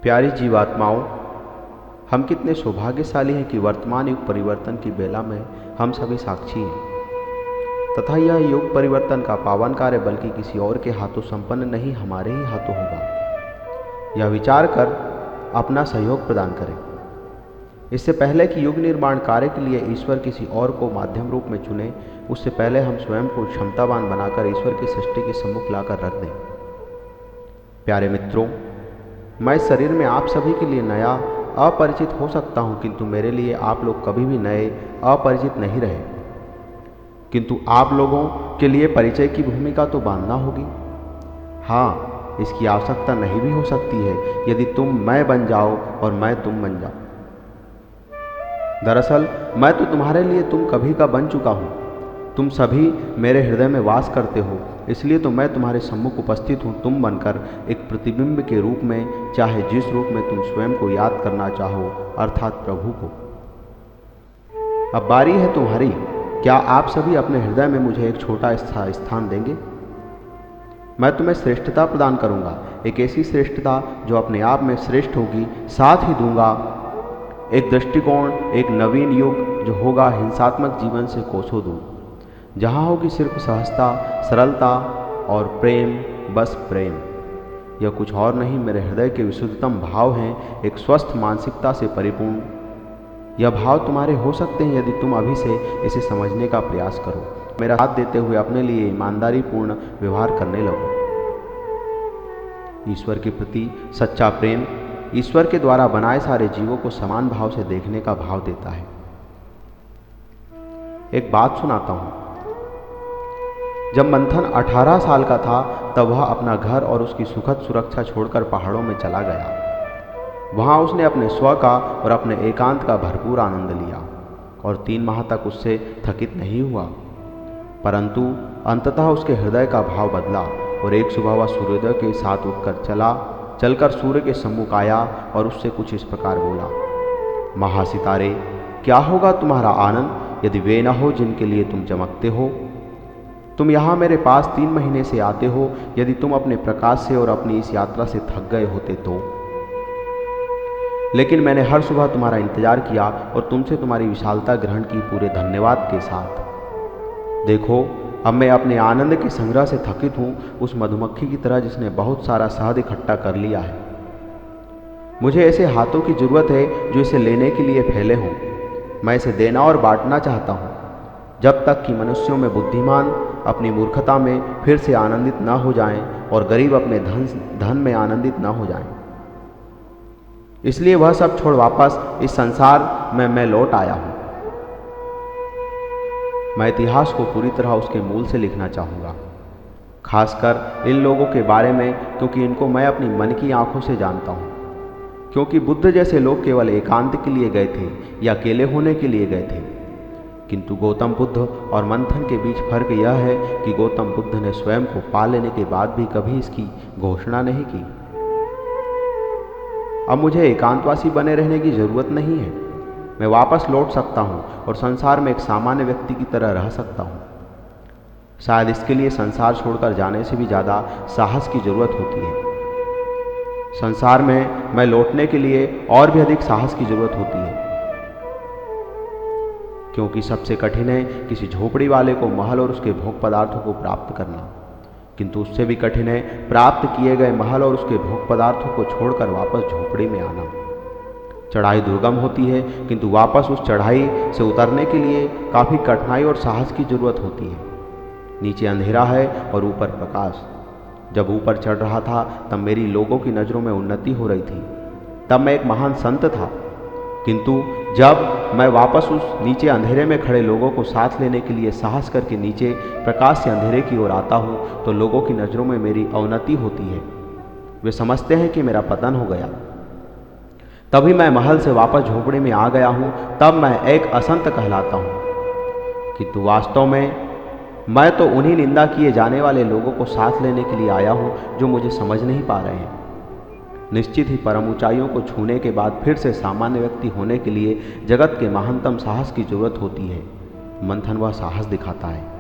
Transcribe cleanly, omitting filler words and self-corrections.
प्यारी जीवात्माओं, हम कितने सौभाग्यशाली हैं कि वर्तमान युग परिवर्तन की बेला में हम सभी साक्षी हैं तथा यह युग परिवर्तन का पावन कार्य बल्कि किसी और के हाथों संपन्न नहीं, हमारे ही हाथों होगा। यह विचार कर अपना सहयोग प्रदान करें। इससे पहले कि युग निर्माण कार्य के लिए ईश्वर किसी और को माध्यम रूप में चुने, उससे पहले हम स्वयं को क्षमतावान बनाकर ईश्वर की सृष्टि के सम्मुख लाकर रख दें। प्यारे मित्रों, मैं इस शरीर में आप सभी के लिए नया अपरिचित हो सकता हूं, किंतु मेरे लिए आप लोग कभी भी नए अपरिचित नहीं रहे। किंतु आप लोगों के लिए परिचय की भूमिका तो बांधना होगी। हाँ, इसकी आवश्यकता नहीं भी हो सकती है यदि तुम मैं बन जाओ और मैं तुम बन जाओ। दरअसल मैं तो तुम्हारे लिए तुम कभी का बन चुका हूँ। तुम सभी मेरे हृदय में वास करते हो, इसलिए तो मैं तुम्हारे सम्मुख उपस्थित हूँ, तुम बनकर एक प्रतिबिंब के रूप में, चाहे जिस रूप में तुम स्वयं को याद करना चाहो, अर्थात प्रभु को। अब बारी है तुम्हारी। क्या आप सभी अपने हृदय में मुझे एक छोटा स्थान देंगे? मैं तुम्हें श्रेष्ठता प्रदान करूंगा, एक ऐसी श्रेष्ठता जो अपने आप में श्रेष्ठ होगी। साथ ही दूंगा एक दृष्टिकोण, एक नवीन युग जो होगा हिंसात्मक जीवन से कोसों दूर, जहाँ होगी सिर्फ सहजता, सरलता और प्रेम, बस प्रेम। यह कुछ और नहीं, मेरे हृदय के विशुद्धतम भाव हैं, एक स्वस्थ मानसिकता से परिपूर्ण। यह भाव तुम्हारे हो सकते हैं यदि तुम अभी से इसे समझने का प्रयास करो, मेरा साथ देते हुए अपने लिए ईमानदारी पूर्ण व्यवहार करने लगो। ईश्वर के प्रति सच्चा प्रेम ईश्वर के द्वारा बनाए सारे जीवों को समान भाव से देखने का भाव देता है। एक बात सुनाता हूं। जब मंथन 18 साल का था तब वह अपना घर और उसकी सुखद सुरक्षा छोड़कर पहाड़ों में चला गया। वहां उसने अपने स्व का और अपने एकांत का भरपूर आनंद लिया और 3 माह तक उससे थकित नहीं हुआ। परंतु अंततः उसके हृदय का भाव बदला और एक सुबह वह सूर्योदय के साथ उठकर चलकर सूर्य के सम्मुख आया और उससे कुछ इस प्रकार बोला, महासितारे, क्या होगा तुम्हारा आनंद यदि वे न हो जिनके लिए तुम चमकते हो? तुम यहाँ मेरे पास 3 महीने से आते हो, यदि तुम अपने प्रकाश से और अपनी इस यात्रा से थक गए होते तो। लेकिन मैंने हर सुबह तुम्हारा इंतजार किया और तुमसे तुम्हारी विशालता ग्रहण की पूरे धन्यवाद के साथ। देखो, अब मैं अपने आनंद के संग्रह से थकित हूँ, उस मधुमक्खी की तरह जिसने बहुत सारा शहद इकट्ठा कर लिया है। मुझे ऐसे हाथों की जरूरत है जो इसे लेने के लिए फैले हों। मैं इसे देना और बांटना चाहता हूँ, जब तक कि मनुष्यों में बुद्धिमान अपनी मूर्खता में फिर से आनंदित न हो जाएं और गरीब अपने धन में आनंदित न हो जाएं। इसलिए वह सब छोड़ वापस इस संसार में मैं लौट आया हूँ। मैं इतिहास को पूरी तरह उसके मूल से लिखना चाहूँगा, खासकर इन लोगों के बारे में, क्योंकि इनको मैं अपनी मन की आंखों से जानता हूँ। क्योंकि बुद्ध जैसे लोग केवल एकांत के लिए गए थे या अकेले होने के लिए गए थे, किंतु गौतम बुद्ध और मंथन के बीच फर्क यह है कि गौतम बुद्ध ने स्वयं को पा लेने के बाद भी कभी इसकी घोषणा नहीं की। अब मुझे एकांतवासी बने रहने की जरूरत नहीं है। मैं वापस लौट सकता हूँ और संसार में एक सामान्य व्यक्ति की तरह रह सकता हूँ। शायद इसके लिए संसार छोड़कर जाने से भी ज़्यादा साहस की जरूरत होती है। संसार में मैं लौटने के लिए और भी अधिक साहस की जरूरत होती है, क्योंकि सबसे कठिन है किसी झोपड़ी वाले को महल और उसके भोग पदार्थों को प्राप्त करना, किंतु उससे भी कठिन है प्राप्त किए गए महल और उसके भोग पदार्थों को छोड़कर वापस झोपड़ी में आना। चढ़ाई दुर्गम होती है, किंतु वापस उस चढ़ाई से उतरने के लिए काफ़ी कठिनाई और साहस की जरूरत होती है। नीचे अंधेरा है और ऊपर प्रकाश। जब ऊपर चढ़ रहा था तब मेरी लोगों की नज़रों में उन्नति हो रही थी, तब मैं एक महान संत था। किंतु जब मैं वापस उस नीचे अंधेरे में खड़े लोगों को साथ लेने के लिए साहस करके नीचे प्रकाश से अंधेरे की ओर आता हूँ, तो लोगों की नज़रों में मेरी अवनति होती है। वे समझते हैं कि मेरा पतन हो गया। तभी मैं महल से वापस झोपड़ी में आ गया हूँ, तब मैं एक असंत कहलाता हूँ। किंतु वास्तव में मैं तो उन्हीं निंदा किए जाने वाले लोगों को साथ लेने के लिए आया हूँ जो मुझे समझ नहीं पा रहे हैं। निश्चित ही परम ऊंचाइयों को छूने के बाद फिर से सामान्य व्यक्ति होने के लिए जगत के महानतम साहस की जरूरत होती है। मंथन वह साहस दिखाता है।